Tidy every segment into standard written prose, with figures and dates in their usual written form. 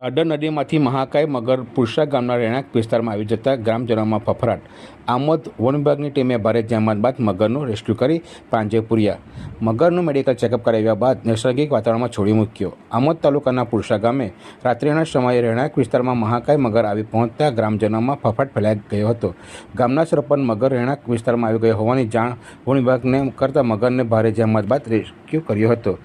Udder નદીમાંથી મહાકાય મગર પુરસા ગામના રહેણાંક વિસ્તારમાં આવી જતા ગ્રામજનોમાં ફફડાટ। આમોદ વન વિભાગની ટીમે ભારે જહેમત બાદ મગરનું રેસ્ક્યુ કરી પાંજરે પૂર્યા। મગરનું મેડિકલ ચેકઅપ કરાવ્યા બાદ નૈસર્ગિક વાતાવરણમાં છોડી મૂક્યો। આમોદ તાલુકાના પુરસા ગામે રાત્રિના સમયે રહેણાંક વિસ્તારમાં મહાકાય મગર આવી પહોંચતા ગ્રામજનોમાં ફફડાટ ફેલાઈ ગયો હતો। ગામના સરપંચ મગર રહેણાંક વિસ્તારમાં આવી ગયો હોવાની જાણ વન વિભાગને કરતા મગરને ભારે જહેમત બાદ રેસ્ક્યુ કર્યો હતો।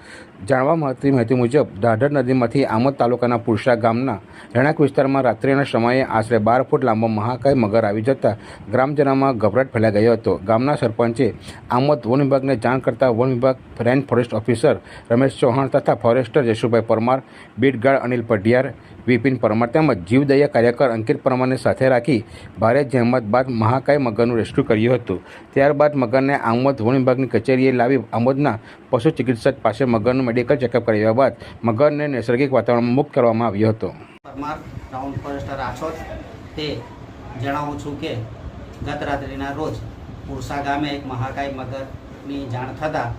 જાણવા મળતી માહિતી મુજબ દાઢર નદીમાંથી આમોદ તાલુકાના પુરસા ગામના રહેણાંક વિસ્તારમાં રાત્રિના સમયે આશરે 12 ફૂટ લાંબો મહાકાય મગર આવી જતા ગ્રામજનોમાં ગભરાટ ફેલાઈ ગયો હતો। ગામના સરપંચે આમોદ વન વિભાગને જાણ કરતા વન વિભાગ range forest officer Ramesh Chauhan તથા ફોરેસ્ટર જશુભાઈ પરમાર, બીટગાર્ડ અનિલ પઢિયાર, વિપિન પરમાર તેમજ જીવદયા કાર્યકર અંકિત પરમારને સાથે રાખી ભારે જહેમત બાદ મહાકાય મગરનું રેસ્ક્યુ કર્યું હતું। ત્યારબાદ મગરને આમોદ વન વિભાગની કચેરીએ લાવી આમોદના પશુ ચિકિત્સક પાસે મગરનું મેડિકલ ચેકઅપ કરાવ્યા બાદ મગરને નૈસર્ગિક વાતાવરણમાં મુક્ત કરવામાં આવ્યો હતો। પરમાર ટાઉન ફોરેસ્ટર આછોદ તે જણાવું છું કે ગત રાત્રિના રોજ પુરસા ગામે એક મહાકાય મગરની જાણ થતાં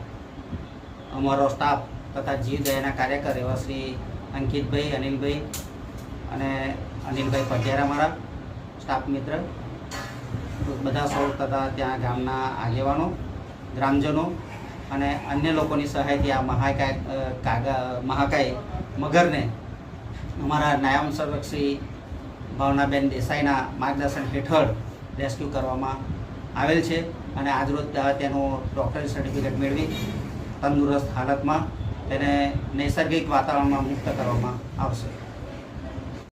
અમારો સ્ટાફ તથા જીવદયાના કાર્યકર એવા શ્રી અંકિતભાઈ, અનિલભાઈ અને અનિલભાઈ પઢિયાર અમારા સ્ટાફ મિત્ર બધા સૌ તથા ત્યાં ગામના આગેવાનો, ગ્રામજનો અને અન્ય લોકોની સહાયથી આ મહાકાય મગરને અમારા નાયબ સંરક્ષક શ્રી ભાવનાબેન દેસાઈના માર્ગદર્શન હેઠળ રેસ્ક્યુ કરવામાં આવેલ છે અને આજરોજ તેનું ડૉક્ટરી સર્ટિફિકેટ મેળવી તંદુરસ્ત હાલતમાં તેને નૈસર્ગિક વાતાવરણમાં મુક્ત કરવામાં આવશે।